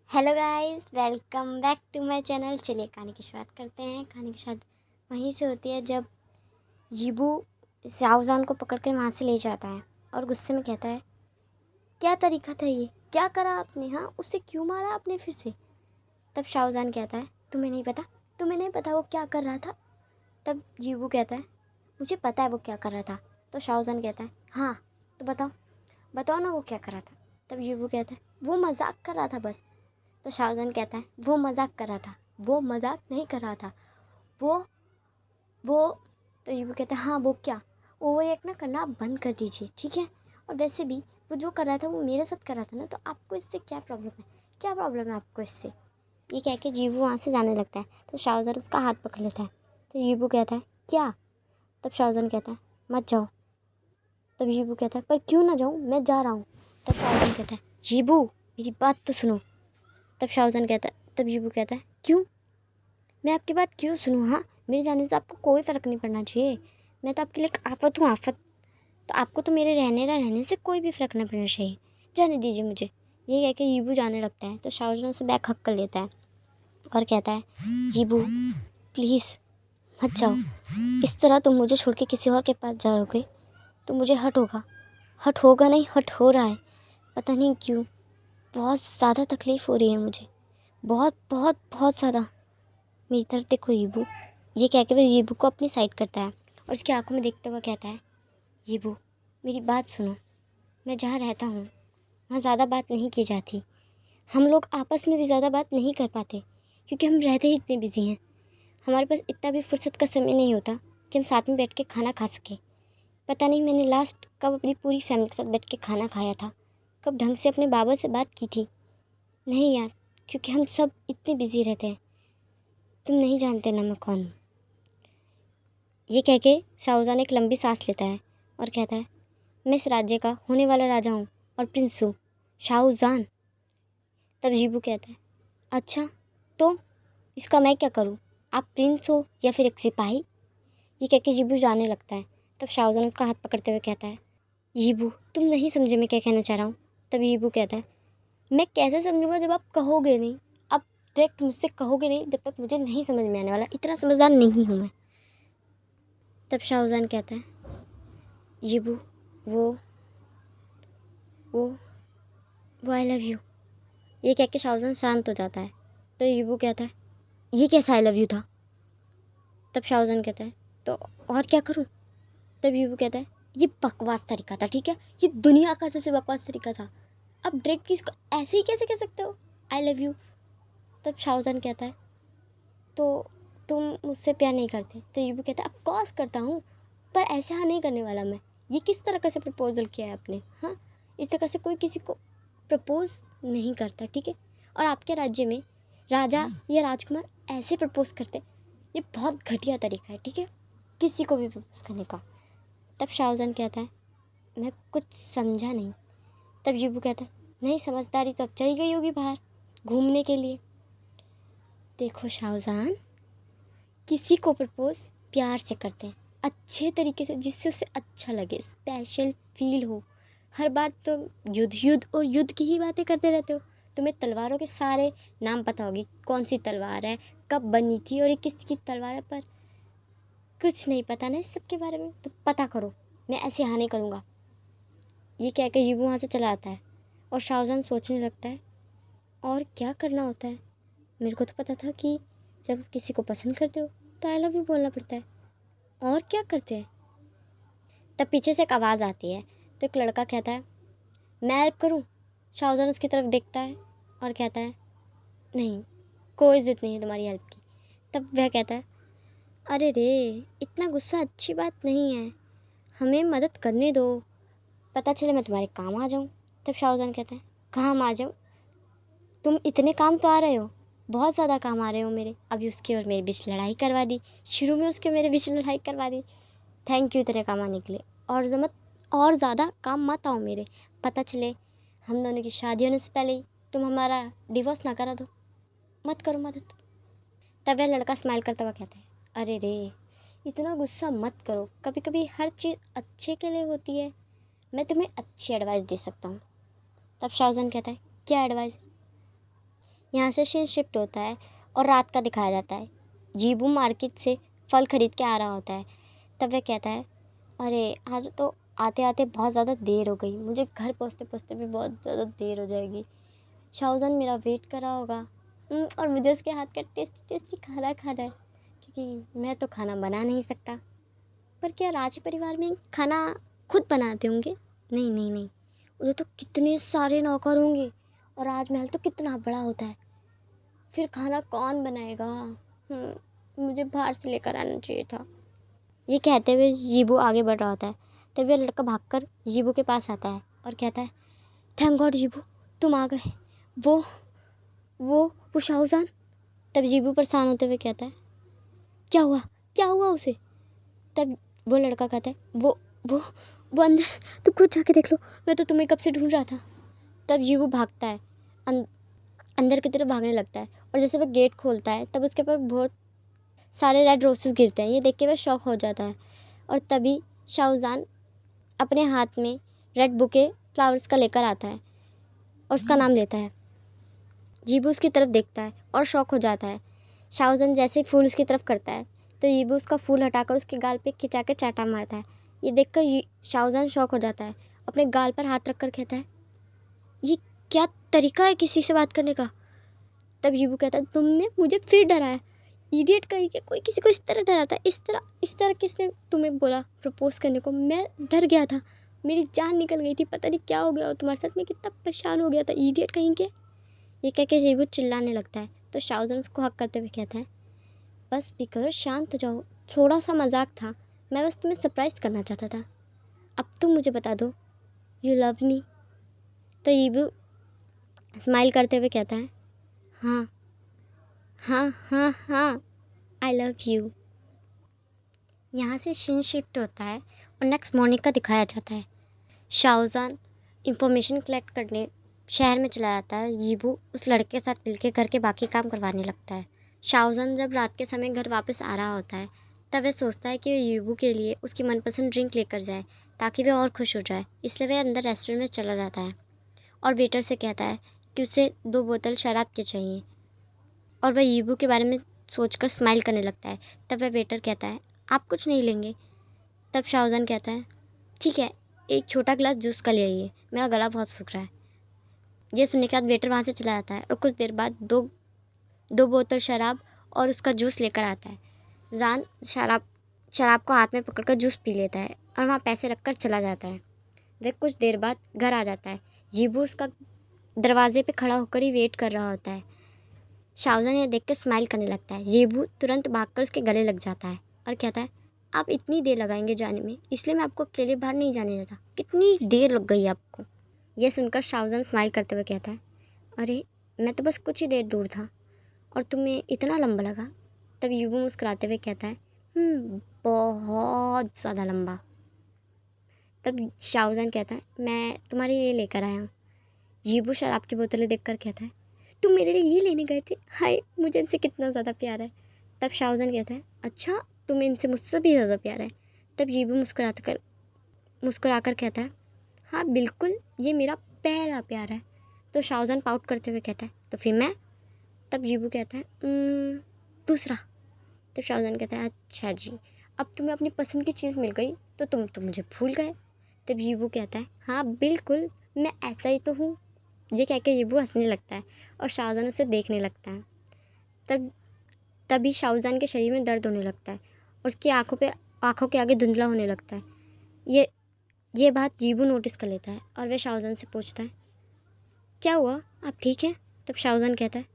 Hello guys, welcome back to my channel. चलिए कहानी की शुरुआत करते हैं। कहानी की शुरुआत वहीं से होती है जब जीबू शाहजहान को पकड़ कर वहाँ से ले जाता है और गुस्से में कहता है, क्या तरीका था ये, क्या करा आपने? हाँ, उसे क्यों मारा आपने फिर से? तब शाहजहान कहता है, तुम्हें नहीं पता? तुम्हें नहीं पता वो क्या कर रहा था? तब जीबू कहता है, मुझे पता है वो क्या कर रहा था। तो शाहजहान कहता है, हाँ तो बताओ, बताओ ना वो क्या कर रहा था। तब जीबू कहता है, वो मजाक कर रहा था बस। तो शाहजहान कहता है, वो मजाक कर रहा था, वो मजाक नहीं कर रहा था, वो तो यूबू कहता है, हाँ वो क्या? ओवर रिएक्ट ना करना आप बंद कर दीजिए, ठीक है? और वैसे भी वो जो कर रहा था वो मेरे साथ कर रहा था ना, तो आपको इससे क्या प्रॉब्लम है? क्या प्रॉब्लम है आपको इससे? ये कह के जीबू वहाँ से जाने लगता है। तो शाहजहान उसका हाथ पकड़ लेता है। तो जीबू कहता है, क्या? तब शाहजहान कहता है, मत जाओ। तब जीबू कहता है, पर क्यों ना जाऊँ, मैं जा रहा हूँ। तब शाहजहान कहता है, जीबू मेरी बात तो सुनो। तब शाहजहान कहता है, तब जीबू कहता है, क्यों? मैं आपकी बात क्यों सुनूँ? हाँ, मेरे जाने से तो आपको कोई फ़र्क नहीं पड़ना चाहिए। मैं तो आपके लिए एक आफ़त हूँ, आफ़त। तो आपको तो मेरे रहने से कोई भी फ़र्क नहीं पड़ना चाहिए। जाने दीजिए मुझे। ये कह के यीबू जाने लगता है। तो शाहजहां उसे बैग हक कर लेता है और कहता है, यीबू प्लीज़ मत जाओ। इस तरह तुम मुझे छोड़ के किसी और के पास जाओगे तो मुझे हट होगा नहीं, हट हो रहा है। पता नहीं क्यों बहुत ज़्यादा तकलीफ़ हो रही है मुझे, बहुत बहुत बहुत ज़्यादा। मेरी तरफ देखो यीबू। ये कह के वो यीबू को अपनी साइड करता है और उसकी आंखों में देखते हुए कहता है, यीबू मेरी बात सुनो। मैं जहाँ रहता हूँ वहाँ ज़्यादा बात नहीं की जाती। हम लोग आपस में भी ज़्यादा बात नहीं कर पाते क्योंकि हम रहते ही इतने बिजी हैं। हमारे पास इतना भी फुर्सत का समय नहीं होता कि हम साथ में बैठ के खाना खा सकें। पता नहीं मैंने लास्ट कब अपनी पूरी फैमिली के साथ बैठ के खाना खाया था, कब ढंग से अपने बाबा से बात की थी। नहीं यार, क्योंकि हम सब इतने बिजी रहते हैं। तुम नहीं जानते ना मैं कौन हूँ। ये कह के शाहजहां एक लंबी सांस लेता है और कहता है, मैं इस राज्य का होने वाला राजा हूँ और प्रिंस हूँ, शाहजहां। तब जीबू कहता है, अच्छा तो इसका मैं क्या करूँ? आप प्रिंस हो या फिर एक सिपाही? ये कह के जीबू जाने लगता है। तब शाहजहां उसका हाथ पकड़ते हुए कहता है, जीबू तुम नहीं समझे मैं क्या कहना चाह रहा हूँ। तब जीबू कहता है, मैं कैसे समझूंगा जब आप कहोगे नहीं? आप डायरेक्ट मुझसे कहोगे नहीं, जब तक मुझे नहीं समझ में आने वाला। इतना समझदार नहीं हूँ मैं। तब शाहजहां कहता है, जीबू वो वो वो आई लव यू। ये कह के शाहजहां शांत हो जाता है। तो जीबू कहता है, ये कैसा आई लव यू था? तब शाहजहां कहता है, तो और क्या करूँ? तब जीबू कहता है, ये बकवास तरीका था, ठीक है? ये दुनिया का सबसे बकवास तरीका था। अब डायरेक्ट किसी को ऐसे ही कैसे कह सकते हो आई लव यू? तब शाहजहां कहता है, तो तुम मुझसे प्यार नहीं करते? तो जीबू कहता है, ऑफ कोर्स करता हूँ, पर ऐसा नहीं करने वाला मैं। ये किस तरह का से प्रपोजल किया है आपने? हाँ, इस तरह से कोई किसी को प्रपोज नहीं करता, ठीक है? और आपके राज्य में राजा या राजकुमार ऐसे प्रपोज करते, ये बहुत घटिया तरीका है, ठीक है, किसी को भी प्रपोज करने का। तब शाहजहां कहता है, मैं कुछ समझा नहीं। तब जीबू कहता है, नहीं समझदारी तो अब चली गई होगी बाहर घूमने के लिए। देखो शाहजहां, किसी को प्रपोज प्यार से करते हैं, अच्छे तरीके से, जिससे उसे अच्छा लगे, स्पेशल फील हो। हर बात तो युद्ध युद्ध और युद्ध की ही बातें करते रहते हो। तुम्हें तलवारों के सारे नाम पता होगी, कौन सी तलवार है, कब बनी थी और ये किसकी तलवार है, पर कुछ नहीं पता ना इस सब के बारे में। तो पता करो, मैं ऐसे यहाँ नहीं करूँगा। ये कह के जीबू वहाँ से चला आता है और शाहजहां सोचने लगता है, और क्या करना होता है? मेरे को तो पता था कि जब किसी को पसंद करते हो तो आई लव यू बोलना पड़ता है, और क्या करते हैं? तब पीछे से एक आवाज़ आती है। तो एक लड़का कहता है, मैं हेल्प करूं? शाहजहां उसकी तरफ देखता है और कहता है, नहीं, कोई ज़रूरत नहीं है तुम्हारी हेल्प की। तब वह कहता है, अरे रे, इतना गुस्सा अच्छी बात नहीं है, हमें मदद करने दो, पता चले मैं तुम्हारे काम आ जाऊं। तब शाहजहां कहता है, काम आ जाऊं? तुम इतने काम तो आ रहे हो, बहुत ज़्यादा काम आ रहे हो मेरे। अभी उसके और मेरे बीच लड़ाई करवा दी, शुरू में उसके मेरे बीच लड़ाई करवा दी। थैंक यू तेरे काम आने के लिए, और ज़्यादा काम मत आओ मेरे। पता चले हम दोनों की शादी होने से पहले ही तुम हमारा डिवोर्स ना करा दो। मत करो मदद। तब वह लड़का स्माइल करता हुआ कहता है, अरे रे, इतना गुस्सा मत करो, कभी कभी हर चीज़ अच्छे के लिए होती है। मैं तुम्हें अच्छी एडवाइस दे सकता हूँ। तब शाहजहां कहता है, क्या एडवाइस? यहाँ से सीन शिफ्ट होता है और रात का दिखाया जाता है। जीबू मार्केट से फल खरीद के आ रहा होता है। तब वह कहता है, अरे आज तो आते आते बहुत ज़्यादा देर हो गई, मुझे घर पहुँचते पहुँचते भी बहुत ज़्यादा देर हो जाएगी। शाहजहान मेरा वेट कर रहा होगा और मुझे उसके हाथ का टेस्टी टेस्टी खाना खाना है, क्योंकि मैं तो खाना बना नहीं सकता। पर क्या राज परिवार में खाना खुद बनाते होंगे? नहीं नहीं नहीं, उधर तो कितने सारे नौकर होंगे और राजमहल तो कितना बड़ा होता है, फिर खाना कौन बनाएगा? मुझे बाहर से लेकर आना चाहिए था। ये कहते हुए जीबू आगे बढ़ रहा होता है। तब वह लड़का भागकर जीबू के पास आता है और कहता है, थैंक गॉड जीबू, तुम आ गए। वो वो शाहजहान। तब जीबू परेशान होते हुए कहता है, क्या हुआ, क्या हुआ उसे? तब वो लड़का कहता है, वो अंदर, तुम खुद जाके देख लो, मैं तो तुम्हें कब से ढूंढ रहा था। तब जीबू भागता है, अंदर की तरफ भागने लगता है और जैसे वह गेट खोलता है तब उसके ऊपर बहुत सारे रेड रोसेस गिरते हैं। ये देख के वह शॉक हो जाता है और तभी शाहजहान अपने हाथ में रेड बुके फ्लावर्स का लेकर आता है और उसका नाम लेता है। जीबू उसकी तरफ देखता है और शॉक हो जाता है। शाहजहान जैसे फूल उसकी तरफ करता है तो जीबू उसका फूल हटाकर उसके गाल पे खिंचा के चाटा मारता है। ये देखकर शाहजहान शॉक हो जाता है, अपने गाल पर हाथ रखकर कहता है, ये क्या तरीका है किसी से बात करने का? तब जीबू कहता है, तुमने मुझे फिर डराया, इडियट कहीं के, कोई किसी को इस तरह डराता है? इस तरह किसने तुम्हें बोला प्रपोज करने को? मैं डर गया था, मेरी जान निकल गई थी, पता नहीं क्या हो गया और तुम्हारे साथ में कितना परेशान हो गया था, इडियट कहीं के। ये कह के जीबू चिल्लाने लगता है तो शाहजहान उसको हक करते हुए कहता है, बस भी करो, शांत हो जाओ, थोड़ा सा मजाक था, मैं बस तुम्हें सरप्राइज़ करना चाहता था। अब तुम मुझे बता दो, यू लव मी? तो जीबू स्माइल करते हुए कहता है, हाँ हाँ हाँ हाँ, आई लव यू। यहाँ से सीन शिफ्ट होता है और नेक्स्ट मॉर्निंग का दिखाया जाता है। शाहजहान इंफॉर्मेशन कलेक्ट करने शहर में चला जाता है। यीबू उस लड़के के साथ मिलकर घर के बाकी काम करवाने लगता है। शाहजहान जब रात के समय घर वापस आ रहा होता है तब वह सोचता है कि वह यीबू के लिए उसकी मनपसंद ड्रिंक लेकर जाए ताकि वह और खुश हो जाए। इसलिए वह अंदर रेस्टोरेंट में चला जाता है और वेटर से कहता है कि उसे 2 बोतल शराब की चाहिए और वह यीबू के बारे में सोचकर स्माइल करने लगता है। तब वह वेटर कहता है, आप कुछ नहीं लेंगे? तब शाहजहान कहता है, ठीक है, एक छोटा गिलास जूस का ले आइए, मेरा गला बहुत सूख रहा है। ये सुनने के बाद वेटर वहाँ से चला जाता है और कुछ देर बाद दो बोतल शराब और उसका जूस लेकर आता है। जान शराब को हाथ में पकड़कर जूस पी लेता है और वहाँ पैसे रखकर चला जाता है। वह कुछ देर बाद घर आ जाता है। जीबू उसका दरवाजे पे खड़ा होकर ही वेट कर रहा होता है। शाहजहान ये देख कर स्माइल करने लगता है। जीबू तुरंत भागकर उसके गले लग जाता है और कहता है, आप इतनी देर लगाएंगे जाने में, इसलिए मैं आपको अकेले बाहर नहीं जाने देता। कितनी देर लग गई आपको? यह सुनकर शाहजहान स्माइल करते हुए कहता है, अरे मैं तो बस कुछ ही देर दूर था और तुम्हें इतना लंबा लगा? तब यूबू मुस्कुराते हुए कहता है, बहुत ज़्यादा लंबा। तब शाहजहान कहता है, मैं तुम्हारे लिए लेकर आया हूँ। यीबू शराब की बोतलें देखकर कहता है, तुम मेरे लिए ये लेने गए थे? हाय, मुझे इनसे कितना ज़्यादा प्यार है। तब शाहजहान कहता है, अच्छा, तुम्हें इनसे मुझसे भी ज़्यादा प्यार है? तब यीबू मुस्कुराकर कहता है, हाँ बिल्कुल, ये मेरा पहला प्यार है। तो शाहजहान पाउट करते हुए कहता है, तो फिर मैं? तब यीबू कहता है, दूसरा। तब शाहजहान कहता है, अच्छा जी, अब तुम्हें अपनी पसंद की चीज़ मिल गई तो तुम तो मुझे भूल गए। तब यीबू कहता है, हाँ बिल्कुल, मैं ऐसा ही तो हूँ। ये कह के यीबू हंसने लगता है और शाहजहान उसे देखने लगता है। तभी शाहजहान के शरीर में दर्द होने लगता है और उसकी आँखों के आगे धुंधला होने लगता है। ये बात यीबू नोटिस कर लेता है और वह शाहजहान से पूछता है, क्या हुआ, आप ठीक हैं? तब शाहजहान कहता है,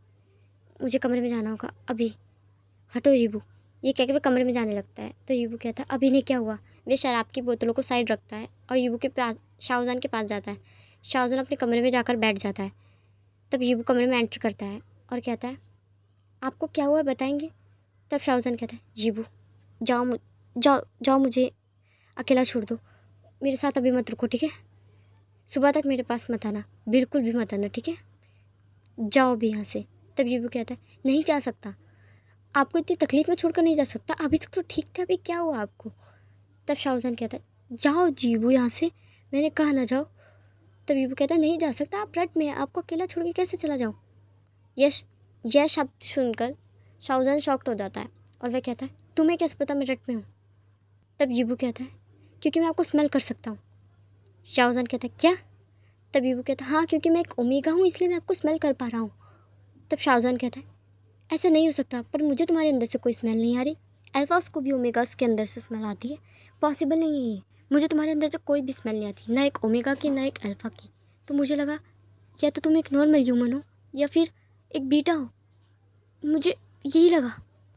मुझे कमरे में जाना होगा अभी, हटो यीबू। ये कह के वह कमरे में जाने लगता है। तो यीबू कहता है, अभी नहीं, क्या हुआ? वे शराब की बोतलों को साइड रखता है और यीबू के पास शाहजहान के पास जाता है। शाहजहान अपने कमरे में जाकर बैठ जाता है। तब यीबू कमरे में एंटर करता है और कहता है, आपको क्या हुआ बताएंगे? तब शाहजहान कहता है, यीबू जाओ, मुझे अकेला छोड़ दो, मेरे साथ अभी मत रुको, ठीक है? सुबह तक मेरे पास मत आना, बिल्कुल भी मत आना, ठीक है? जाओ भी यहाँ से। तब यीबू कहता है, नहीं जा सकता, आपको इतनी तकलीफ में छोड़कर नहीं जा सकता, अभी तक तो ठीक था, अभी क्या हुआ आपको? तब शाहजहान कहता है, जाओ जीबू यहाँ से, मैंने कहा ना जाओ। तब यीबू कहता है, नहीं जा सकता, आप रट में, आपको अकेला छोड़ के कैसे चला जाऊँ? यह शब्द सुनकर शाहजहां शॉक्ड हो जाता है और वह कहता है, तुम्हें कैसे पता मैं रट में हूँ? तब यीबू कहता है, क्योंकि मैं आपको स्मेल कर सकता हूँ। शाहजहां कहता है, क्या? तब यीबू कहता है, हाँ, क्योंकि मैं एक ओमेगा हूँ इसलिए मैं आपको स्मेल कर पा रहा हूँ। तब शाहजहां कहता है, ऐसा नहीं हो सकता, पर मुझे तुम्हारे अंदर से कोई स्मेल नहीं आ रही। अल्फास को भी ओमेगास के अंदर से स्मेल आती है, पॉसिबल नहीं है ये। मुझे तुम्हारे अंदर से कोई भी स्मेल नहीं आती, ना एक ओमेगा की ना एक अल्फ़ा की। तो मुझे लगा या तो तुम एक नॉर्मल ह्यूमन हो या फिर एक बीटा हो, मुझे यही लगा।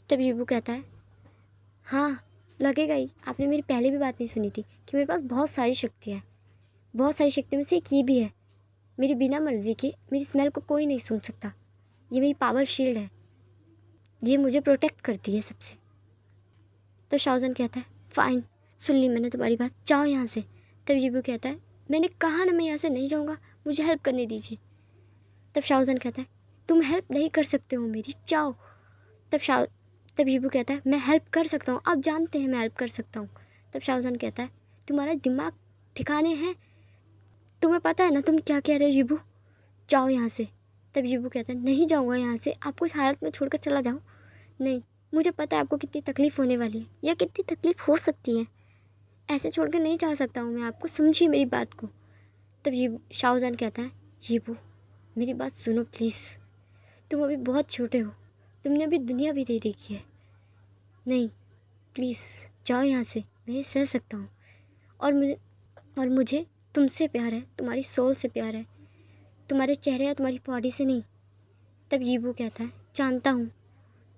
तब यीबू कहता है, हाँ लगेगा ही, आपने मेरी पहले भी बात नहीं सुनी थी कि मेरे पास बहुत सारी शक्तियाँ हैं। बहुत सारी शक्तियों में से एक ये भी है, मेरी बिना मर्ज़ी के मेरी स्मेल को कोई नहीं सूंघ सकता। ये मेरी पावर शील्ड है, ये मुझे प्रोटेक्ट करती है सबसे। तो शाहजहां कहता है, फ़ाइन, सुन ली मैंने तुम्हारी बात, जाओ यहाँ से। तब यीबू कहता है, मैंने कहा ना मैं यहाँ से नहीं जाऊँगा, मुझे हेल्प करने दीजिए। तब शाहजहां कहता है, तुम हेल्प नहीं कर सकते हो मेरी, जाओ। तब यीबू कहता है, मैं हेल्प कर सकता हूँ, आप जानते हैं मैं हेल्प कर सकता हूँ। तब शाहजहां कहता है, तुम्हारा दिमाग ठिकाने हैं, तुम्हें पता है ना तुम क्या कह रहे हो यीबू, जाओ यहाँ से। तब यीबू कहता है, नहीं जाऊँगा यहाँ से, आपको इस हालत में छोड़कर चला जाऊँ? नहीं, मुझे पता है आपको कितनी तकलीफ़ होने वाली है या कितनी तकलीफ़ हो सकती है, ऐसे छोड़कर नहीं जा सकता हूँ मैं आपको, समझिए मेरी बात को। तब ये शाहजहां कहता है, यीबू मेरी बात सुनो प्लीज़, तुम अभी बहुत छोटे हो, तुमने अभी दुनिया भी नहीं देखी है। नहीं प्लीज़ जाओ यहाँ से, मैं ये सह सकता हूँ। और मुझे तुमसे प्यार है, तुम्हारी सोल से प्यार है, तुम्हारे चेहरे या तुम्हारी बॉडी से नहीं। तब यीबू कहता है, जानता हूँ,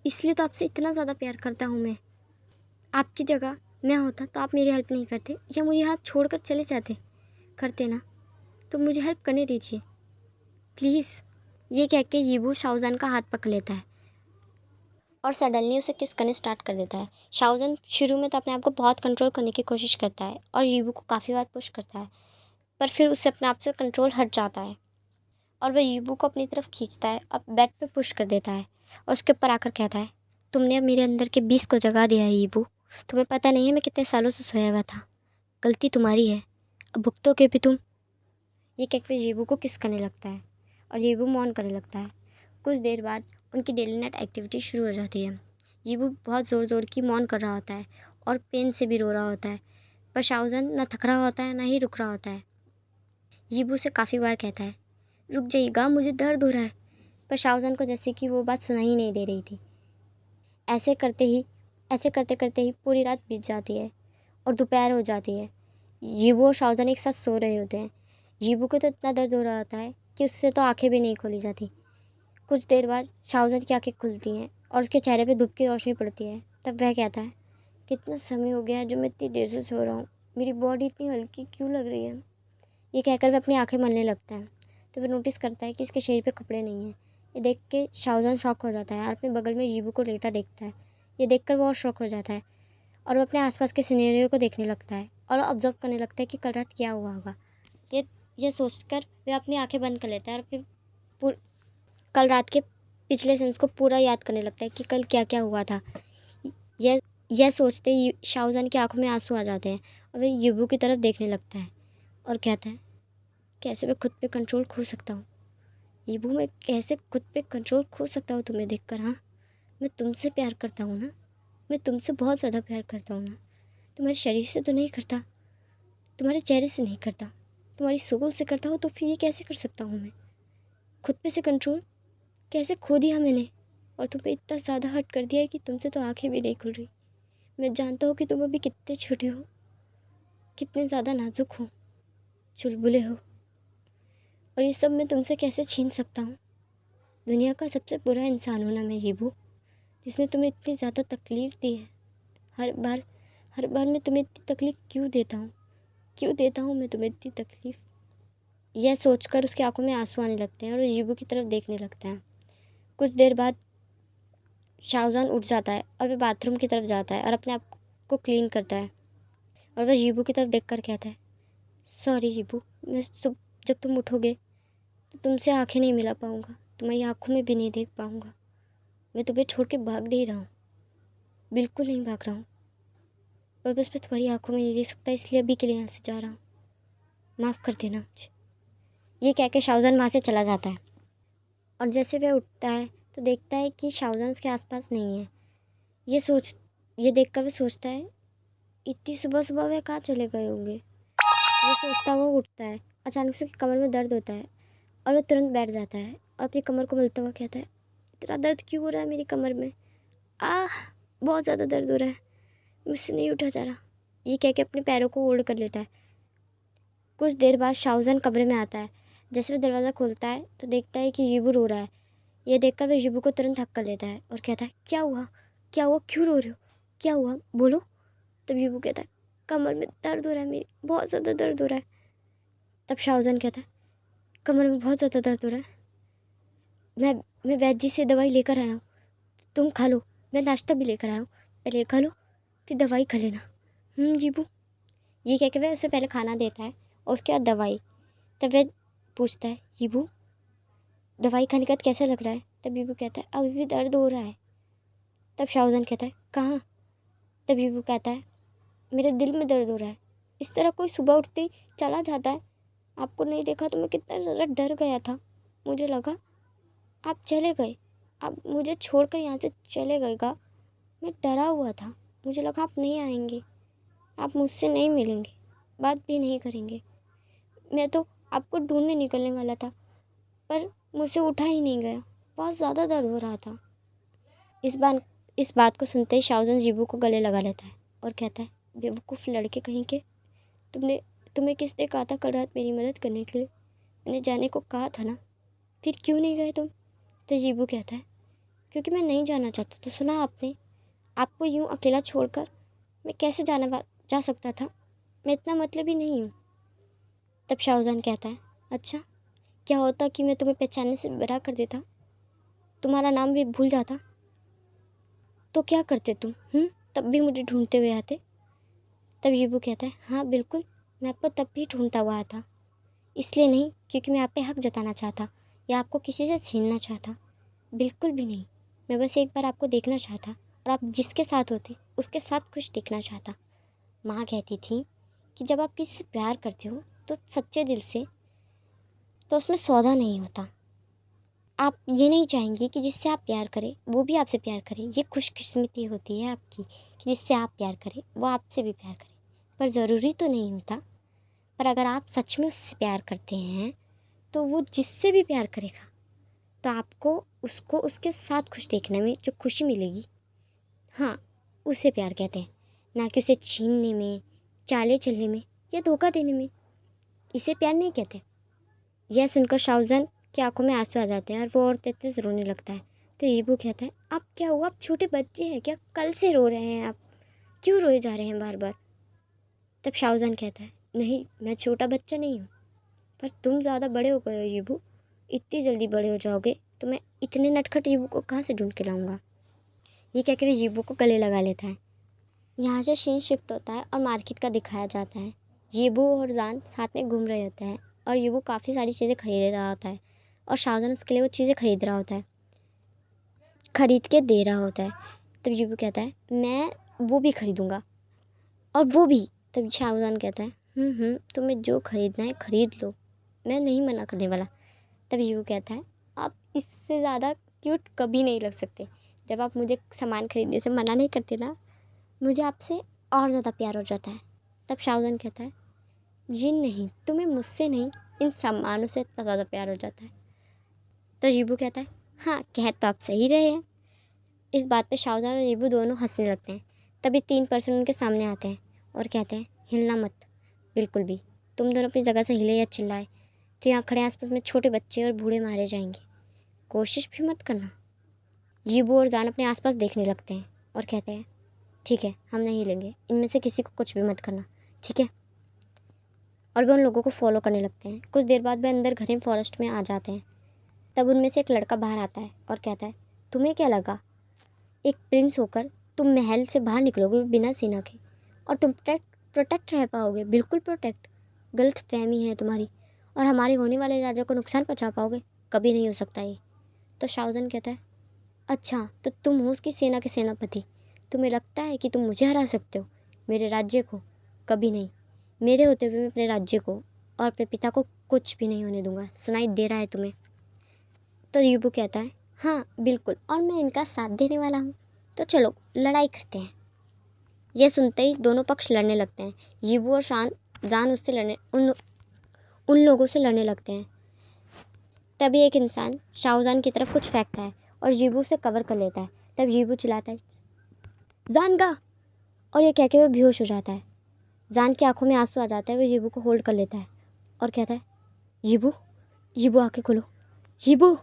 इसलिए तो आपसे इतना ज़्यादा प्यार करता हूँ मैं। आपकी जगह मैं होता तो आप मेरी हेल्प नहीं करते या मुझे हाथ छोड़कर चले जाते, करते ना, तो मुझे हेल्प करने दीजिए प्लीज़। ये कह के यीबू शाहजहां का हाथ पकड़ लेता है और सडनली उसे किस करने स्टार्ट कर देता है। शाहजहां शुरू में तो अपने आप को बहुत कंट्रोल करने की कोशिश करता है और यीबू को काफ़ी बार पुश करता है, पर फिर उससे अपने आप से कंट्रोल हट जाता है और वह यीबू को अपनी तरफ खींचता है और बेड पे पुश कर देता है और उसके ऊपर आकर कहता है, तुमने अब मेरे अंदर के 20 को जगा दिया है यीबू, तुम्हें पता नहीं है मैं कितने सालों से सोया हुआ था, गलती तुम्हारी है, अब भुगतोगे भी तुम। ये कह के यीबू को किस करने लगता है और यीबू मौन करने लगता है। कुछ देर बाद उनकी डेली नाइट एक्टिविटी शुरू हो जाती है। यीबू बहुत ज़ोर ज़ोर की मौन कर रहा होता है और पेन से भी रो रहा होता है, पर शाहजहां ना थक रहा होता है ना ही रुक रहा होता है। यीबू से काफ़ी बार कहता है, रुक जाइएगा मुझे दर्द हो रहा है, पर शाहजहां को जैसे कि वो बात सुनाई ही नहीं दे रही थी। ऐसे करते करते ही पूरी रात बीत जाती है और दोपहर हो जाती है। यीबू और शाहजहां एक साथ सो रहे होते हैं। यीबू को तो इतना दर्द हो रहा होता है कि उससे तो आंखें भी नहीं खोली जाती। कुछ देर बाद शाहजहां की आंखें खुलती हैं और उसके चेहरे पे धूप की रोशनी पड़ती है। तब वह कहता है, कितना समय हो गया है जो मैं इतनी देर से सो रहा हूँ, मेरी बॉडी इतनी हल्की क्यों लग रही है। ये कहकर वह अपनी आंखें मलने लगता है। तो वह नोटिस करता है कि उसके शरीर पे कपड़े नहीं हैं। ये देख के शाहजहां शॉक हो जाता है और अपने बगल में यीबू को लेटा देखता है। ये देखकर वो और शॉक हो जाता है और वो अपने आसपास के सिनेरियो को देखने लगता है और ऑब्जर्व करने लगता है कि कल रात क्या हुआ होगा। ये ये सोचकर वह अपनी आंखें बंद कर लेता है और फिर कल रात के पिछले सेंस को पूरा याद करने लगता है कि कल क्या क्या हुआ था। यह सोचते ही शाहजहां की आंखों में आंसू आ जाते हैं और वह यीबू की तरफ देखने लगता है और कहता है, कैसे मैं खुद पे कंट्रोल खो सकता हूँ यीबू, मैं कैसे खुद पे कंट्रोल खो सकता हूँ तुम्हें देखकर। हाँ, मैं तुमसे प्यार करता हूँ ना, मैं तुमसे बहुत ज़्यादा प्यार करता हूँ ना। तुम्हारे शरीर से तो नहीं करता, तुम्हारे चेहरे से नहीं करता, तुम्हारी सोल से करता हूँ, तो फिर ये कैसे कर सकता हूँ मैं? खुद पे से कंट्रोल कैसे खो दिया मैंने और तुम्हें इतना ज़्यादा हर्ट कर दिया है कि तुमसे तो आंखें भी नहीं खुल रही। मैं जानता हूँ कि तुम अभी कितने छोटे हो, कितने ज़्यादा नाजुक हो, चुलबुले हो, और ये सब मैं तुमसे कैसे छीन सकता हूँ। दुनिया का सबसे बुरा इंसान हूँ ना मैं यीबू, जिसने तुम्हें इतनी ज़्यादा तकलीफ़ दी है। हर बार मैं तुम्हें इतनी तकलीफ़ क्यों देता हूँ मैं तुम्हें इतनी तकलीफ़। यह सोचकर उसकी आंखों में आंसू आने लगते हैं और वो यीबू की तरफ देखने लगता है। कुछ देर बाद शाहजहां उठ जाता है और वह बाथरूम की तरफ जाता है और अपने आप को क्लीन करता है और वह यीबू की तरफ देखकर कहता है, सॉरी यीबू, मैं जब तुम उठोगे तो तुमसे आंखें नहीं मिला पाऊँगा, तुम्हारी आंखों में भी नहीं देख पाऊँगा। मैं तुम्हें छोड़ के भाग नहीं रहा हूँ, बिल्कुल नहीं भाग रहा हूँ, पर बस मैं तुम्हारी आंखों में नहीं देख सकता, इसलिए अभी के लिए यहाँ से जा रहा हूँ, माफ़ कर देना मुझे। ये कह के शाहजहां वहाँ से चला जाता है। और जैसे वह उठता है तो देखता है कि शाहजहां उसके आसपास नहीं है। ये देखकर वह सोचता है, इतनी सुबह सुबह वह कहाँ चले गए होंगे। वो सोचता हुआ उठता है। अचानक से उसकी कमर में दर्द होता है और वह तुरंत बैठ जाता है और अपनी कमर को मलता हुआ कहता है, इतना दर्द क्यों हो रहा है मेरी कमर में। बहुत ज़्यादा दर्द हो रहा है, मुझसे नहीं उठा जा रहा। ये कह के अपने पैरों को होल्ड कर लेता है। कुछ देर बाद शाहजहां कमरे में आता है। जैसे वह दरवाज़ा खोलता है तो देखता है कि यीबू रो रहा है। यह देखकर वह यीबू को तुरंत हक कर लेता है और कहता है, क्या हुआ, क्या हुआ, क्यों रो रहे हो, क्या हुआ, बोलो। तब यीबू कहता है, कमर में दर्द हो रहा है, मेरी बहुत ज़्यादा दर्द हो रहा है। तब शाहजहां कहता है, कमर में बहुत ज़्यादा दर्द हो रहा है, मैं वैद्य जी से दवाई लेकर आया हूँ, तुम खा लो। मैं नाश्ता भी लेकर आया हूँ, पहले खा लो फिर दवाई खा लेना। जीबू। ये कह के वह उसे पहले खाना देता है और उसके बाद दवाई। तब वह पूछता है, जीबू दवाई खाने के बाद कैसा लग रहा है। तब जीबू कहता है, अभी भी दर्द हो रहा है। तब शाहजहां कहता है, कहाँ। तब जीबू कहता है, मेरे दिल में दर्द हो रहा है। इस तरह कोई सुबह उठते ही चला जाता है। आपको नहीं देखा तो मैं कितना ज़्यादा डर गया था। मुझे लगा आप चले गए, आप मुझे छोड़कर यहाँ से चले गए गा। मैं डरा हुआ था, मुझे लगा आप नहीं आएंगे, आप मुझसे नहीं मिलेंगे, बात भी नहीं करेंगे। मैं तो आपको ढूंढने निकलने वाला था पर मुझसे उठा ही नहीं गया, बहुत ज़्यादा दर्द हो रहा था। इस बात को सुनते ही शाहजहां जीबू को गले लगा लेता है और कहता है, बेवकूफ़ लड़के कहीं के, तुम्हें किसने कहा था कल रात मेरी मदद करने के लिए। मैंने जाने को कहा था ना, फिर क्यों नहीं गए तुम। तो जीबू कहता है, क्योंकि मैं नहीं जाना चाहता था। सुना आपने, आपको यूं अकेला छोड़कर मैं कैसे जा सकता था, मैं इतना मतलबी नहीं हूँ। तब शाहजहां कहता है, अच्छा क्या होता कि मैं तुम्हें पहचानने से बरा कर देता, तुम्हारा नाम भी भूल जाता, तो क्या करते तुम। तब भी मुझे ढूंढते हुए आते। तब यीबू कहता है, हाँ बिल्कुल, मैं आपको तब भी ढूंढता हुआ आता, इसलिए नहीं क्योंकि मैं आप पे हक जताना चाहता या आपको किसी से छीनना चाहता, बिल्कुल भी नहीं। मैं बस एक बार आपको देखना चाहता और आप जिसके साथ होते उसके साथ खुश देखना चाहता। माँ कहती थी कि जब आप किसी से प्यार करते हो तो सच्चे दिल से, तो उसमें सौदा नहीं होता। आप ये नहीं चाहेंगे कि जिससे आप प्यार करें वो भी आपसे प्यार करे। ये खुशकिस्मती होती है आपकी कि जिससे आप प्यार करें वो आपसे भी प्यार करे, पर ज़रूरी तो नहीं होता। पर अगर आप सच में उससे प्यार करते हैं तो वो जिससे भी प्यार करेगा तो आपको उसको उसके साथ खुश देखने में जो खुशी मिलेगी, हाँ, उसे प्यार कहते हैं, ना कि उसे छीनने में, चाले चलने में या धोखा देने में। इसे प्यार नहीं कहते। यह सुनकर शाहजहां की आंखों में आंसू आ जाते हैं और वो और तेज रोने लगता है। तो यीबू कहता है, आप क्या हुआ, आप छोटे बच्चे हैं क्या, कल से रो रहे हैं आप, क्यों रोए जा रहे हैं बार बार। तब शाहजहां कहता है, नहीं मैं छोटा बच्चा नहीं हूँ, पर तुम ज़्यादा बड़े हो गए हो यीबू, इतनी जल्दी बड़े हो जाओगे तो मैं इतने नटखट यीबू को कहाँ से ढूंढ के लाऊंगा। ये कहकर यीबू को गले लगा लेता है। यहाँ से सीन शिफ्ट होता है और मार्केट का दिखाया जाता है। यीबू और जान साथ में घूम रहे होते हैं और यीबू काफ़ी सारी चीज़ें खरीद रहा होता है और शाहजहां उसके लिए वो चीज़ें खरीद रहा होता है, खरीद के दे रहा होता है। तब यीबू कहता है, मैं वो भी खरीदूँगा और वो भी। तब शाहजहां कहता है, तुम्हें जो खरीदना है खरीद लो, मैं नहीं मना करने वाला। तब यीबू कहता है, आप इससे ज़्यादा क्यूट कभी नहीं लग सकते। जब आप मुझे सामान खरीदने से मना नहीं करते ना, मुझे आपसे और ज़्यादा प्यार हो जाता है। तब शाहजहां कहता है, जी नहीं, तुम्हें मुझसे नहीं इन सामानों से इतना ज़्यादा प्यार हो जाता है। तो यीबू कहता है, हाँ कह तो आप सही रहे हैं। इस बात पे शाहजहां और यीबू दोनों हंसने लगते हैं। तभी 3 पर्सन उनके सामने आते हैं और कहते हैं, हिलना मत, बिल्कुल भी। तुम दोनों अपनी जगह से हिले या चिल्लाए तो यहाँ खड़े आसपास में छोटे बच्चे और बूढ़े मारे जाएंगे, कोशिश भी मत करना। यीबू और जान अपने आसपास देखने लगते हैं और कहते हैं, ठीक है हम नहीं लेंगे, इनमें से किसी को कुछ भी मत करना, ठीक है। और वे उन लोगों को फॉलो करने लगते हैं। कुछ देर बाद वे अंदर घने फॉरेस्ट में आ जाते हैं। तब उनमें से एक लड़का बाहर आता है और कहता है, तुम्हें क्या लगा, एक प्रिंस होकर तुम महल से बाहर निकलोगे बिना सेना के और तुम प्रोटेक्ट रह पाओगे। बिल्कुल प्रोटेक्ट, गलत फहमी है तुम्हारी, और हमारे होने वाले राजा को नुकसान पहुंचा पाओगे, कभी नहीं हो सकता ये। तो शाहजहां कहता है, अच्छा तो तुम हो उसकी सेना के सेनापति, तुम्हें लगता है कि तुम मुझे हरा सकते हो, मेरे राज्य को कभी नहीं। मेरे होते हुए मैं अपने राज्य को और अपने पिता को कुछ भी नहीं होने दूंगा। सुनाई दे रहा है तुम्हें। तो यीबू कहता है हाँ बिल्कुल, और मैं इनका साथ देने वाला हूँ, तो चलो लड़ाई करते हैं। ये सुनते ही दोनों पक्ष लड़ने लगते हैं। यीबू और जान उससे लड़ने उन लोगों से लड़ने लगते हैं। तभी एक इंसान शाहजहान की तरफ कुछ फेंकता है और यीबू उसे कवर कर लेता है। तब यीबू चिल्लाता है जान का, और ये कह के वो बेहोश हो जाता है। जान की आंखों में आंसू आ जाता है। वो यीबू को होल्ड कर लेता है और कहता है यीबू, यीबू आंखें खोलो, यीबू,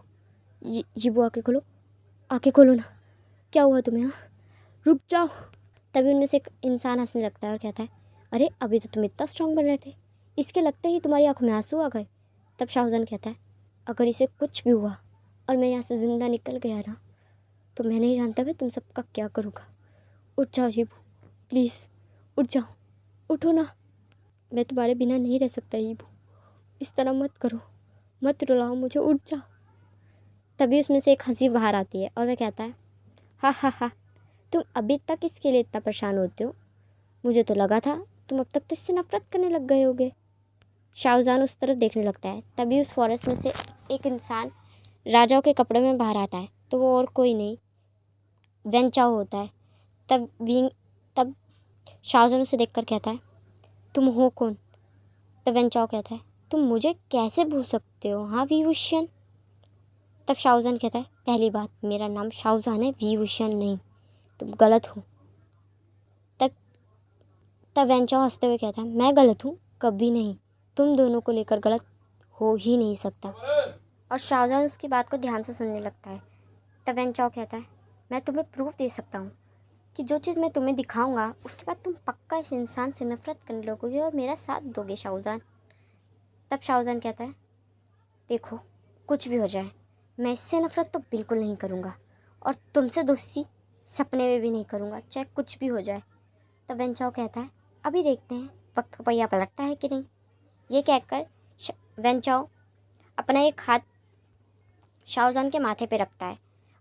यीबू आंखें खोलो ना, क्या हुआ तुम्हें? हाँ, रुक जाओ। तभी उनमें से एक इंसान हंसने लगता है और कहता है अरे अभी तो तुम इतना स्ट्रांग बन रहे थे, इसके लगते ही तुम्हारी आंखों में आंसू आ गए। तब शाहजहान कहता है अगर इसे कुछ भी हुआ और मैं यहाँ से ज़िंदा निकल गया ना, तो मैं नहीं जानता मैं तुम सबका क्या करूँगा। उठ जाओ यीबू, प्लीज़ उठ जाओ, उठो ना, मैं तुम्हारे बिना नहीं रह सकता यीबू, इस तरह मत करो, मत रुलाओ मुझे, उठ जाओ। तभी उसमें से एक हंसी बाहर आती है और वह कहता है हा हा हा, तुम अभी तक इसके लिए इतना परेशान होते हो, मुझे तो लगा था तुम अब तक तो इससे नफरत करने लग गए होगे। शाहजहान उस तरफ देखने लगता है। तभी उस फॉरेस्ट में से एक इंसान राजाओं के कपड़े में बाहर आता है। तो वो और कोई नहीं वेन चाओ होता है। तब शाहजहान उसे देखकर कहता है तुम हो कौन? तब वेन चाओ कहता है तुम मुझे कैसे भूल सकते हो हाँ विभूषण? तब शाहजहान कहता है पहली बात मेरा नाम शाहजहान है, विभूषण नहीं, तुम गलत हो। तब तब वेन चाओ हंसते हुए कहता है मैं गलत हूँ? कभी नहीं, तुम दोनों को लेकर गलत हो ही नहीं सकता। और शाहजहान उसकी बात को ध्यान से सुनने लगता है। तब वेन चाओ कहता है मैं तुम्हें प्रूफ दे सकता हूँ कि जो चीज़ मैं तुम्हें दिखाऊंगा उसके बाद तुम पक्का इस इंसान से नफरत करने लगोगे और मेरा साथ दोगे शाहजहान। तब शाहजहान कहता है देखो कुछ भी हो जाए मैं इससे नफरत तो बिल्कुल नहीं करूँगा, और तुमसे दोस्ती सपने में भी नहीं करूँगा, चाहे कुछ भी हो जाए। तब वेन चाओ कहता है अभी देखते हैं वक्त का पहिया पलटता है कि नहीं। ये कहकर वेन चाओ अपना एक हाथ शाहजहान के माथे पे रखता है,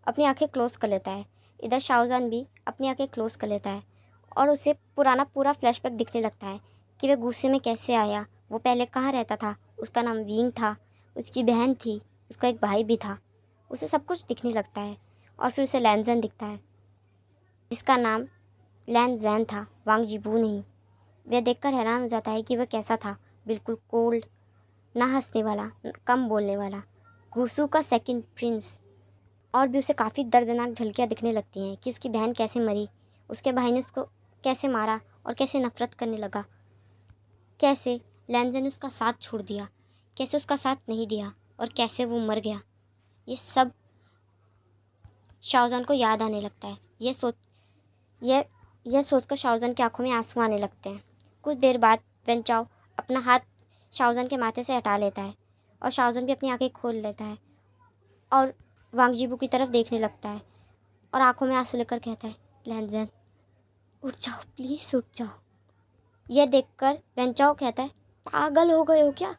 अपनी आंखें क्लोज कर लेता है। इधर शाहजहान भी अपनी आंखें क्लोज कर लेता है और उसे पुराना पूरा फ्लैशबैक दिखने लगता है कि वह गुस्से में कैसे आया, वो पहले कहाँ रहता था, उसका नाम वींग था, उसकी बहन थी, उसका एक भाई भी था। उसे सब कुछ दिखने लगता है और फिर उसे लैंजन दिखता है जिसका नाम लैन जैन था, वांग जिबू नहीं। वह देखकर हैरान हो जाता है कि वह कैसा था, बिल्कुल कोल्ड, ना हंसने वाला, कम बोलने वाला, गुसू का सेकंड प्रिंस। और भी उसे काफ़ी दर्दनाक झलकियाँ दिखने लगती हैं कि उसकी बहन कैसे मरी, उसके भाई ने उसको कैसे मारा और कैसे नफरत करने लगा, कैसे लैंजन ने उसका साथ छोड़ दिया, कैसे उसका साथ नहीं दिया और कैसे वो मर गया। ये सब शाहजहान को याद आने लगता है। यह सोचकर शाहजहान की आंखों में आंसू आने लगते हैं। कुछ देर बाद वेन चाओ अपना हाथ शाहजहान के माथे से हटा लेता है और शाहजहान भी अपनी आंखें खोल लेता है और वांग जिबू की तरफ देखने लगता है और आंखों में आंसू लेकर कहता है लैंजन उठ जाओ, प्लीज़ उठ जाओ। यह देखकर वेन चाओ कहता है पागल हो गए हो क्या,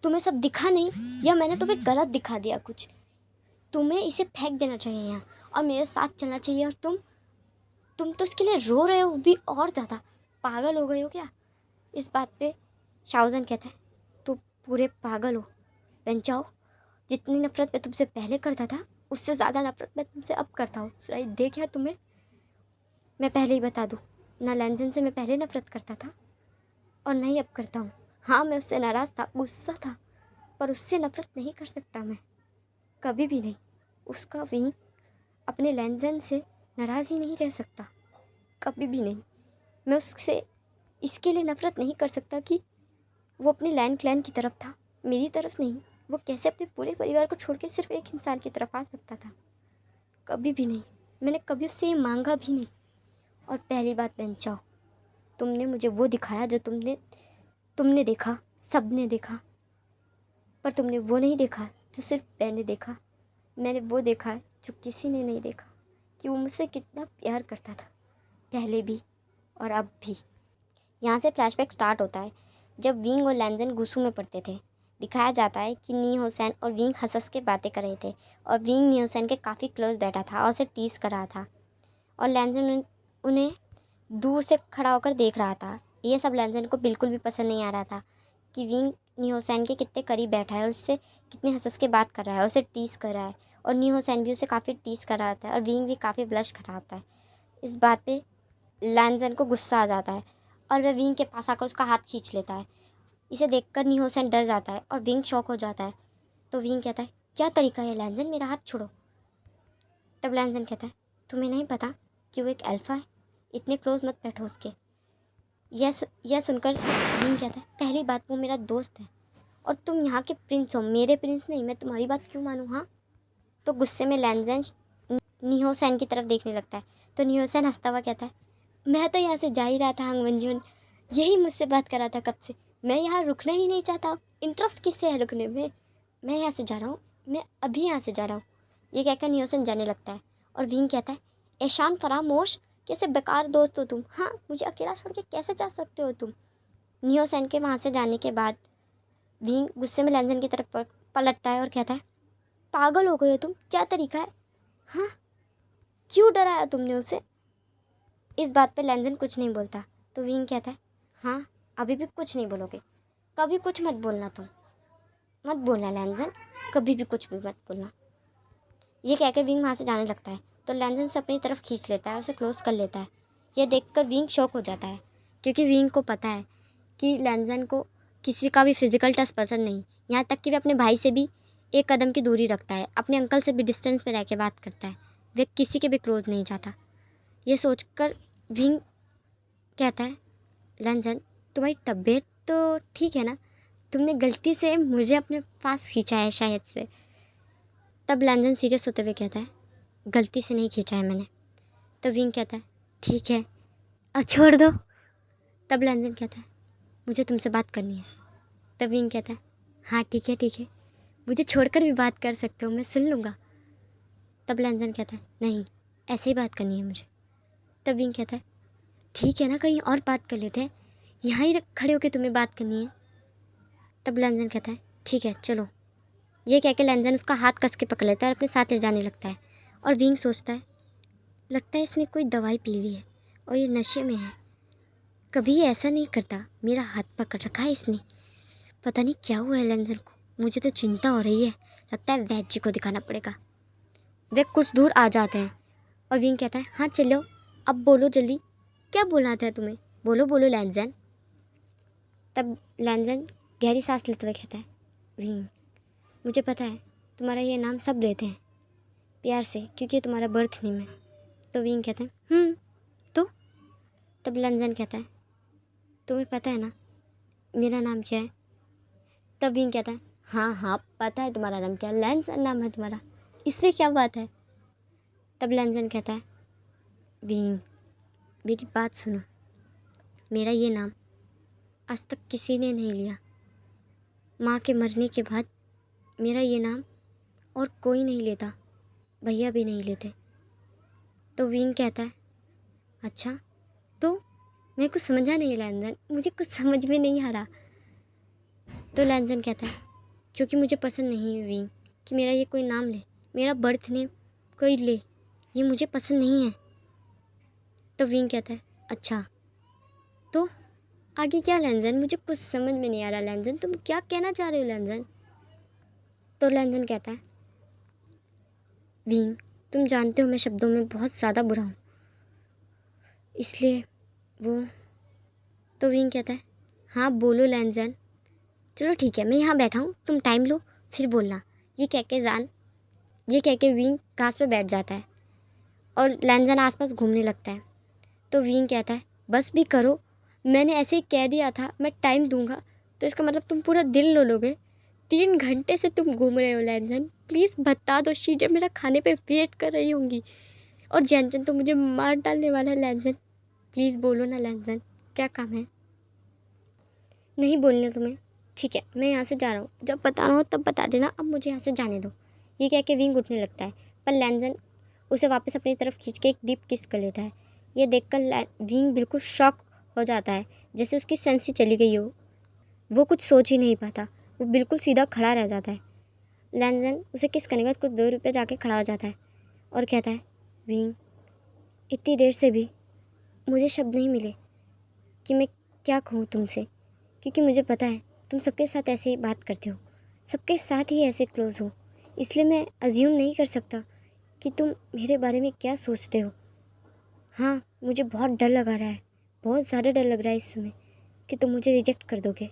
तुम्हें सब दिखा नहीं, या मैंने तुम्हें गलत दिखा दिया कुछ? तुम्हें इसे फेंक देना चाहिए यहाँ और मेरे साथ चलना चाहिए, और तुम तो इसके लिए रो रहे हो भी और ज़्यादा, पागल हो गए हो क्या? इस बात पे शाहजहान कहता है तुम पूरे पागल हो वेन चाओ, जितनी नफरत मैं तुमसे पहले करता था उससे ज़्यादा नफरत मैं तुमसे अब करता हूँ। सही देखा तुम्हें, मैं पहले ही बता दूँ, ना लैंजन से मैं पहले नफरत करता था और नहीं अब करता हूँ। हाँ मैं उससे नाराज़ था, गुस्सा था, पर उससे नफरत नहीं कर सकता मैं, कभी भी नहीं। उसका विंग अपने लैंजन से नाराज़ ही नहीं रह सकता, कभी भी नहीं। मैं उससे इसके लिए नफरत नहीं कर सकता कि वो अपने लैंड क्लैन की तरफ था, मेरी तरफ नहीं। वो कैसे अपने पूरे परिवार को छोड़ के सिर्फ एक इंसान की तरफ आ सकता था? कभी भी नहीं, मैंने कभी उससे ये मांगा भी नहीं। और पहली बात वेन चाओ, तुमने मुझे वो दिखाया जो तुमने देखा, सबने देखा, पर तुमने वो नहीं देखा जो सिर्फ मैंने देखा। मैंने वो देखा है जो किसी ने नहीं देखा, कि वो मुझसे कितना प्यार करता था, पहले भी और अब भी। यहाँ से फ्लैशबैक स्टार्ट होता है जब विंग और लैंजन गुस्सू में पड़ते थे। दिखाया जाता है कि नी होसैन और विंग हंस के बातें कर रहे थे और विंग नी होसैन के काफ़ी क्लोज बैठा था और उसे टीज़ कर रहा था, और लैंजन उन्हें दूर से खड़ा होकर देख रहा था। ये सब लैंजन को बिल्कुल भी पसंद नहीं आ रहा था कि विंग नी होसैन के कितने करीब बैठा है और उससे कितने हंस के बात कर रहा है और उसे टीज़ कर रहा है और नी हो सैन भी उसे काफ़ी टीस कर रहा होता है और विंग भी काफ़ी ब्लश कर रहा होता है। इस बात पे लैंजन को गुस्सा आ जाता है और वह विंग के पास आकर उसका हाथ खींच लेता है। इसे देखकर नी हो सैन डर जाता है और विंग शॉक हो जाता है। तो विंग कहता है, क्या तरीका है लैंजन, मेरा हाथ छोड़ो। तब लैंजन कहता है, तुम्हें नहीं पता कि वो एक अल्फ़ा है, इतने क्लोज मत बैठो उसके। यह सुनकर विंग कहता है, पहली बात वो मेरा दोस्त है और तुम यहाँ के प्रिंस हो, मेरे प्रिंस नहीं, मैं तुम्हारी बात क्यों मानूँ। हाँ। तो गुस्से में लैंजन नी हो सैन की तरफ देखने लगता है। तो नी हो सैन हंसता हुआ कहता है, मैं तो यहाँ से जा ही रहा था हांग वंजुन, यही मुझसे बात कर रहा था कब से, मैं यहाँ रुकना ही नहीं चाहता, इंटरेस्ट किससे है रुकने में, मैं यहाँ से जा रहा हूँ, मैं अभी यहाँ से जा रहा हूँ। ये कहकर नी हो सैन जाने लगता है और विंग कहता है, ऐशान फरामोश, कैसे बेकार दोस्त हो तुम, हाँ मुझे अकेला छोड़ के कैसे जा सकते हो तुम। नी हो सैन के वहाँ से जाने के बाद विंग गुस्से में लैंजन की तरफ पलटता है और कहता है, पागल हो गए हो तुम, क्या तरीका है, हाँ क्यों डराया तुमने उसे। इस बात पे लैंजन कुछ नहीं बोलता। तो विंग कहता है, हाँ अभी भी कुछ नहीं बोलोगे, कभी कुछ मत बोलना, तुम मत बोलना लैंजन, कभी भी कुछ भी मत बोलना। ये कह के विंग वहाँ से जाने लगता है। तो लैंजन से अपनी तरफ खींच लेता है और उसे क्लोज कर लेता है। यह देखकर विंग शॉक हो जाता है क्योंकि विंग को पता है कि लैंजन को किसी का भी फिजिकल टच पसंद नहीं, यहाँ तक कि वह अपने भाई से भी एक कदम की दूरी रखता है, अपने अंकल से भी डिस्टेंस पे रह के बात करता है, वह किसी के भी क्लोज नहीं जाता। ये सोचकर विंग कहता है, लैंजन तुम्हारी तबीयत तो ठीक है ना, तुमने गलती से मुझे अपने पास खींचा है शायद से। तब लैंजन सीरियस होते हुए कहता है, गलती से नहीं खींचा है मैंने। तब विंग कहता है, ठीक है अब छोड़ दो। तब लैंजन कहता है, मुझे तुमसे बात करनी है। तब विंग कहता है, हाँ ठीक है, मुझे छोड़कर भी बात कर सकते हो, मैं सुन लूँगा। तब लैंजन कहता है, नहीं ऐसे ही बात करनी है मुझे। तब विंग कहता है, ठीक है ना, कहीं और बात कर लेते हैं, यहाँ ही खड़े होकर तुम्हें बात करनी है। तब लैंजन कहता है, ठीक है चलो। ये कह के लैंजन उसका हाथ कस के पकड़ लेता है और अपने साथ ले जाने लगता है। और विंग सोचता है, लगता है इसने कोई दवाई पी ली है और ये नशे में है, कभी ऐसा नहीं करता, मेरा हाथ पकड़ रखा है इसने, पता नहीं क्या हुआ है लैंजन को, मुझे तो चिंता हो रही है, लगता है वैद्य जी को दिखाना पड़ेगा। वे कुछ दूर आ जाते हैं और विंग कहता है, हाँ चलो अब बोलो जल्दी, क्या बोलना था तुम्हें, बोलो बोलो लैंजन। तब लैंजन गहरी सांस लेते हुए कहता है, विंग मुझे पता है तुम्हारा ये नाम सब लेते हैं प्यार से क्योंकि ये तुम्हारा बर्थ नेम है। तो विंग कहता है, तो। तब लैंजन कहता है, तुम्हें पता है ना मेरा नाम क्या है। तब विंग कहता है, हाँ पता है तुम्हारा नाम क्या है, लैंजन नाम है तुम्हारा, इसमें क्या बात है। तब लैंजन कहता है, विंग मेरी बात सुनो, मेरा ये नाम आज तक किसी ने नहीं लिया, माँ के मरने के बाद मेरा ये नाम और कोई नहीं लेता, भैया भी नहीं लेते। तो विंग कहता है, अच्छा तो मेरे को समझा नहीं लैंजन, मुझे कुछ समझ में नहीं आ रहा। तो लैंजन कहता है, क्योंकि मुझे पसंद नहीं है विंग कि मेरा ये कोई नाम ले, मेरा बर्थ नेम कोई ले, ये मुझे पसंद नहीं है। तो विंग कहता है, अच्छा तो आगे क्या लैंजन, मुझे कुछ समझ में नहीं आ रहा लैंजन, तुम क्या कहना चाह रहे हो लैंजन। तो लैंजन कहता है, विंग तुम जानते हो मैं शब्दों में बहुत ज़्यादा बुरा हूँ, इसलिए वो। तो विंग कहता है, हाँ बोलो लैंजन, चलो ठीक है मैं यहाँ बैठा हूँ, तुम टाइम लो फिर बोलना। ये कह के विंग घास पे बैठ जाता है और लैंजन आसपास घूमने लगता है। तो विंग कहता है, बस भी करो, मैंने ऐसे ही कह दिया था मैं टाइम दूंगा, तो इसका मतलब तुम पूरा दिन लो लोगे, 3 घंटे से तुम घूम रहे हो लैंजन, प्लीज़ बता दो, शीजा मेरा खाने पे वेट कर रही होंगी और जैनचन तो मुझे मार डालने वाला है लैंजन, प्लीज़ बोलो ना लैंजन, क्या काम है। नहीं बोलना तुम्हें, ठीक है मैं यहाँ से जा रहा हूँ, जब बताना हो तब बता देना, अब मुझे यहाँ से जाने दो। ये कह के विंग उठने लगता है पर लैंजन उसे वापस अपनी तरफ खींच के एक डीप किस कर लेता है। ये देखकर विंग बिल्कुल शॉक हो जाता है, जैसे उसकी सेंस ही चली गई हो, वो कुछ सोच ही नहीं पाता, वो बिल्कुल सीधा खड़ा रह जाता है। लैंजन उसे किस करने के बाद कुछ दूर पे जाके खड़ा हो जाता है और कहता है, विंग इतनी देर से भी मुझे शब्द नहीं मिले कि मैं क्या कहूँ तुमसे, क्योंकि मुझे पता है तुम सबके साथ ऐसे ही बात करते हो, सबके साथ ही ऐसे क्लोज हो, इसलिए मैं अज्यूम नहीं कर सकता कि तुम मेरे बारे में क्या सोचते हो। हाँ, मुझे बहुत डर लगा रहा है, बहुत ज़्यादा डर लग रहा है इस समय कि तुम मुझे रिजेक्ट कर दोगे।